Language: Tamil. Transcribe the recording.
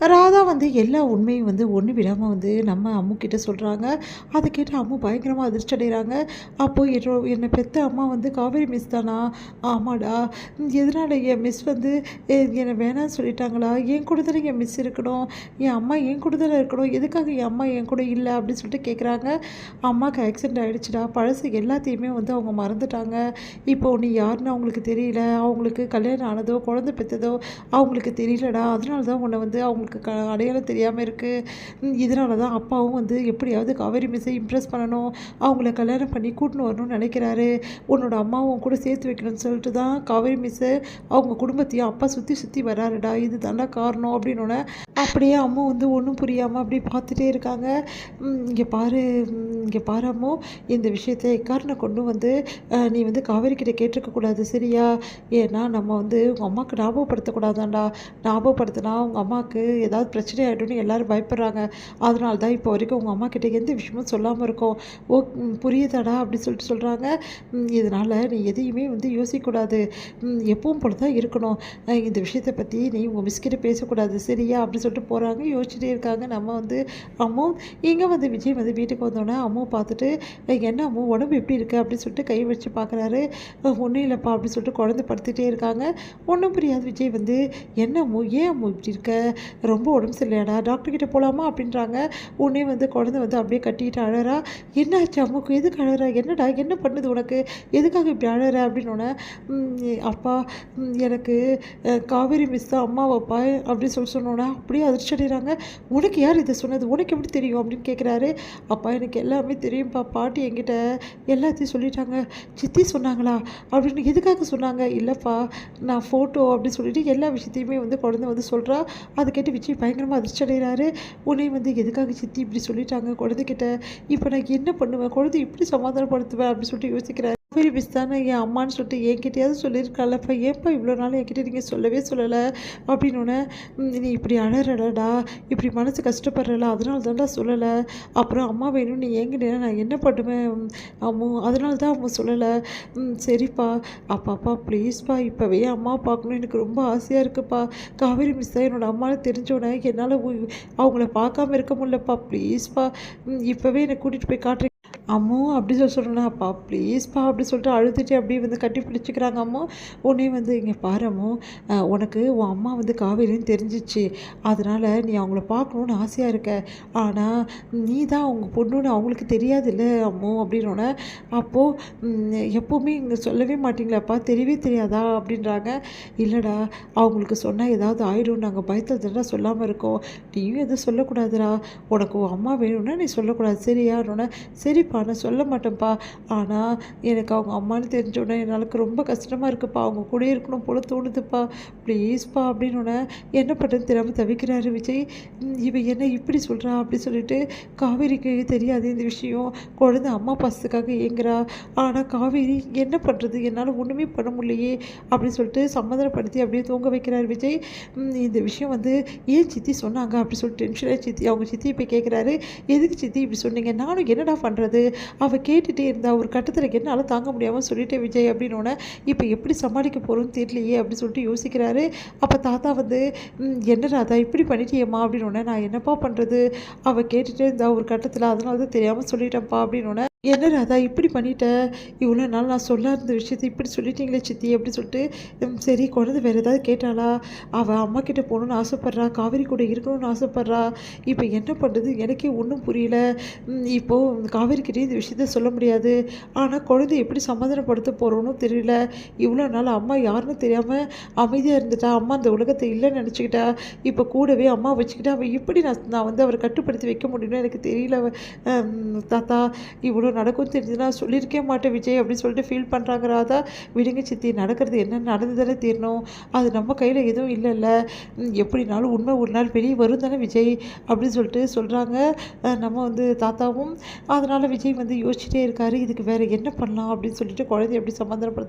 ராதா வந்து எல்லா உண்மையும் வந்து ஒன்று விடாமல் வந்து நம்ம அம்மு கிட்ட சொல்கிறாங்க. அதை கேட்டு அம்மு பயங்கரமாக அதிர்ச்சி அடைகிறாங்க. அப்போது என்னை பெத்த அம்மா வந்து காவேரி மிஸ் தானா? ஆமாடா. எதனால் என் மிஸ் வந்து என்னை வேணாம்னு சொல்லிட்டாங்களா? என் கூட தானே என் மிஸ் இருக்கணும், என் அம்மா என் கூட தானே இருக்கணும், எதுக்காக என் அம்மா என் கூட இல்லை அப்படின்னு சொல்லிட்டு கேட்குறாங்க. அம்மாவுக்கு ஆக்சிடென்ட் ஆகிடுச்சுடா, பழசு எல்லாத்தையுமே வந்து அவங்க மறந்துட்டாங்க. இப்போ நீ யாருன்னு அவங்களுக்கு தெரியல, அவங்களுக்கு கல்யாணம் ஆனதோ குழந்தை பெற்றதோ அவங்களுக்கு தெரியலடா, அதனால தான் உன்னை வந்து அவங்களுக்கு அடையாளம் தெரியாமல் இருக்குது. இதனால தான் அப்பாவும் வந்து எப்படியாவது காவேரி மிஸ்ஸை இம்ப்ரெஸ் பண்ணணும், அவங்கள கல்யாணம் பண்ணி கூட்டின்னு வரணும்னு நினைக்கிறாரு. உன்னோட அம்மாவும் கூட சேர்த்து வைக்கணும்னு சொல்லிட்டு தான் காவேரி மிஸ்ஸை அவங்க குடும்பத்தையும் அப்பா சுற்றி சுற்றி வராருடா, இது தாண்டா காரணம் அப்படின்னோடனே அப்படியே அம்மா வந்து ஒன்றும் புரியாமல் அப்படி பார்த்துட்டே இருக்காங்க. இங்கே பாரு, இங்கே பாரு அம்மு, இந்த விஷயத்தை எக்காரணம் கொண்டு வந்து நீ வந்து காவேரி கிட்ட கேட்டிருக்கக்கூடாது சரியா? ஏன்னா நம்ம வந்து உங்கள் அம்மாவுக்கு ஞாபகப்படுத்தக்கூடாதாண்டா, ஞாபகப்படுத்தினா உங்கள் அம்மாவுக்கு ஏதாவது பிரச்சனை ஆகிடும்னு எல்லோரும் பயப்படுறாங்க. அதனால தான் இப்போ வரைக்கும் உங்கள் அம்மா கிட்ட எந்த விஷயமும் சொல்லாமல் இருக்கோம். ஓ, புரியுதாடா அப்படி சொல்லிட்டு சொல்கிறாங்க. இதனால் நீ எதையுமே வந்து யோசிக்கக்கூடாது, எப்பவும் போல தான் இருக்கணும். இந்த விஷயத்தை பற்றி நீ உங்கள் மிஸ்கிட்ட பேசக்கூடாது சரியா அப்படி சொல்லிட்டு போகிறாங்க. யோசிச்சுட்டே இருக்காங்க. நம்ம வந்து அம்மு இங்கே வந்து விஜய் வந்து வீட்டுக்கு வந்தோடனே அம்மு பார்த்துட்டு என்ன அம்மு உடம்பு எப்படி இருக்குது அப்படின்னு சொல்லிட்டு கை வச்சு பார்க்குறாரு. ஒன்றும் இல்லைப்பா அப்படின்னு சொல்லிட்டு குழந்தை படுத்துகிட்டே இருக்காங்க. ஒன்றும் புரியாது விஜய் வந்து என்ன அம்மு, ஏன் அம்மு இப்படி இருக்க, ரொம்ப உடம்பு சரியில்லையாடா, டாக்டர்கிட்ட போகலாமா அப்படின்றாங்க. உடனே வந்து குழந்தை வந்து அப்படியே கட்டிட்டு அழறா. என்ன ஆச்சு அம்முக்கு, எதுக்கு அழறா, என்னடா என்ன பண்ணுது உனக்கு, எதுக்காக இப்படி அழற அப்படின்னோடனே அப்பா எனக்கு காவேரி மிஸ் தான் அம்மா வைப்பா அப்படின்னு சொன்னோன்னே அப்படியே அதிர்ச்சி அடைகிறாங்க. உனக்கு யார் இதை சொன்னது, உனக்கு எப்படி தெரியும் அப்படின்னு கேட்குறாரு. அப்பா எனக்கு எல்லாமே தெரியும்ப்பா, பாட்டி என்கிட்ட எல்லாத்தையும் சொல்லிட்டாங்க. சித்தி சொன்னாங்களா அப்படின்னு, எதுக்காக சொன்னாங்க? இல்லைப்பா நான் ஃபோட்டோ அப்படின்னு சொல்லிட்டு எல்லா விஷயத்தையுமே வந்து குழந்தை வந்து சொல்கிறா. அதை கேட்டு விஜய் பயங்கரமாக அதிர்ச்சி அடைகிறாரு. உடனே வந்து எதுக்காக சித்தி இப்படி சொல்லிட்டாங்க குழந்தைகிட்ட, இப்போ நான் என்ன பண்ணுவேன், குழந்தை இப்படி சமாதானப்படுத்துவேன் அப்படின்னு சொல்லிட்டு யோசிக்கிறாரு. காவேரி மிஸ் தானே என் அம்மான்னு சொல்லிட்டு என்கிட்டயாவது சொல்லியிருக்காளப்பா, ஏன்ப்பா இவ்வளோ நாள் என்கிட்ட நீங்கள் சொல்லவே சொல்லலை அப்படின்னோடனே, நீ இப்படி அழறடா, இப்படி மனசு கஷ்டப்படுறல, அதனால தான்டா சொல்லலை. அப்புறம் அம்மா வேணும்னு நீ ஏங்கினேன்னா நான் என்ன பண்ணுவேன் அம்மு, அதனால தான் அம்மா சொல்லலை. சரிப்பா, அப்பாப்பா ப்ளீஸ்ப்பா, இப்போவே அம்மா பார்க்கணும், எனக்கு ரொம்ப ஆசையாக இருக்குப்பா. காவேரி மிஸ் தான் என்னோடய அம்மாவை தெரிஞ்சோடனே என்னால் அவங்கள பார்க்காம இருக்க முடியலப்பா, ப்ளீஸ்ப்பா, இப்போவே என்னை கூட்டிகிட்டு போய் காட்டுறேன் அம்மு அப்படி சொல்கிறேன்னா, அப்பா ப்ளீஸ்ப்பா அப்படி சொல்லிட்டு அழுதுட்டு அப்படியே வந்து கட்டி பிடிச்சிக்கிறாங்க அம்மா. உடனே வந்து இங்கே பாரு அம்மு, உனக்கு உன் அம்மா வந்து காவேரின்னு தெரிஞ்சிச்சு, அதனால் நீ அவங்கள பார்க்கணுன்னு ஆசையாக இருக்க, ஆனால் நீ தான் அவங்க பொண்ணுன்னு அவங்களுக்கு தெரியாதுல்ல அம்மு அப்படின்னோடனே, அப்போது எப்போவுமே இங்கே சொல்லவே மாட்டிங்களாப்பா, தெரியவே தெரியாதா அப்படின்றாங்க. இல்லைடா, அவங்களுக்கு சொன்னால் ஏதாவது ஆயிடும், நாங்கள் பயத்தில் தானே சொல்லாமல் இருக்கோம், நீயும் எதுவும் சொல்லக்கூடாதுடா, உனக்கு உன் அம்மா வேணும்னா நீ சொல்லக்கூடாது சரியானோடனே, சரிப்பா நான் சொல்ல மாட்டேன்ப்பா, ஆனால் எனக்கு அவங்க அம்மான்னு தெரிஞ்சோடனே எனக்கு ரொம்ப கஷ்டமாக இருக்குப்பா, அவங்க கூட இருக்கணும் போல தோணுதுப்பா, ப்ளீஸ்ப்பா அப்படின்னோடனே என்ன பண்ணுறதுன்னு தெரியாமல் தவிக்கிறாரு விஜய். இவன் என்ன இப்படி சொல்கிறா அப்படி சொல்லிட்டு, காவேரிக்கு தெரியாது இந்த விஷயம், குழந்தை அம்மா பாசத்துக்காக ஏங்குறா, ஆனால் காவேரி என்ன பண்ணுறது, என்னால் ஒன்றுமே பண்ண முடியலையே அப்படின்னு சொல்லிட்டு சமாதானப்படுத்தி அப்படியே தூங்க வைக்கிறார் விஜய். இந்த விஷயம் வந்து ஏன் சித்தி சொன்னாங்க அப்படி சொல்லிட்டு டென்ஷனாக சித்தி அவங்க சித்தி போய் கேட்குறாரு. எதுக்கு சித்தி இப்படி சொன்னீங்க, நானும் என்னடா பண்ணுறது, அவள் கேட்டுகிட்டே இருந்தா, ஒரு கட்டத்தில் என்னால் தாங்க முடியாமல் சொல்லிட்டேன் விஜய் அப்படின்னோடனே, இப்போ எப்படி சமாளிக்க போகிறோன்னு தெரியலையே அப்படின்னு சொல்லிட்டு யோசிக்கிறாரு. அப்போ தாத்தா வந்து என்ன ராதா இப்படி பண்ணிட்டியம்மா அப்படின்னோடனே, நான் என்னப்பா பண்ணுறது, அவள் கேட்டுகிட்டே இருந்தா ஒரு கட்டத்தில், அதனால தான் தெரியாமல் சொல்லிட்டேன்ப்பா அப்படின்னோடனே, என்ன ராதா இப்படி பண்ணிட்ட, இவ்வளோ நாள் நான் சொல்ல இருந்த விஷயத்தை இப்படி சொல்லிட்டீங்களே சித்தி அப்படி சொல்லிட்டு, சரி குழந்தை வேறு ஏதாவது கேட்டாளா, அவள் அம்மா கிட்டே போகணுன்னு ஆசைப்பட்றா, காவேரி கூட இருக்கணும்னு ஆசைப்பட்றா, இப்போ என்ன பண்ணுறது எனக்கே ஒன்றும் புரியல. இப்போது காவேரிக்கிட்டே இந்த விஷயத்த சொல்ல முடியாது, ஆனால் குழந்தை எப்படி சமாதானப்படுத்த போகிறோன்னு தெரியல. இவ்வளோ நாள் அம்மா யாருன்னு தெரியாமல் அமைதியாக இருந்துட்டா, அம்மா அந்த உலகத்தை இல்லைன்னு நினச்சிக்கிட்டா, இப்போ கூடவே அம்மா வச்சுக்கிட்டா, அவள் எப்படி நான் வந்து அவரை கட்டுப்படுத்தி வைக்க முடியும்னு எனக்கு தெரியல தாத்தா, இவ்வளோ நடக்கும் தெரிஞ்சுன்னா சொல்லியிருக்கே மாட்டேன் விஜய் அப்படின்னு சொல்லிட்டு ஃபீல் பண்ணுறாங்க ராதா. விடுங்க சித்தி, நடக்கிறது என்ன நடந்து தானே தீரணும், அது நம்ம கையில் எதுவும் இல்லைல்ல, எப்படினாலும் உண்மை ஒரு நாள் வெளியே வரும் தானே விஜய் அப்படின்னு சொல்லிட்டு சொல்கிறாங்க நம்ம வந்து தாத்தாவும். அதனால் விஜய் வந்து யோசிச்சுட்டே இருக்காரு, இதுக்கு வேறு என்ன பண்ணலாம் அப்படின்னு சொல்லிட்டு குழந்தைய எப்படி சமாதானப்படுத்துகிறாங்க.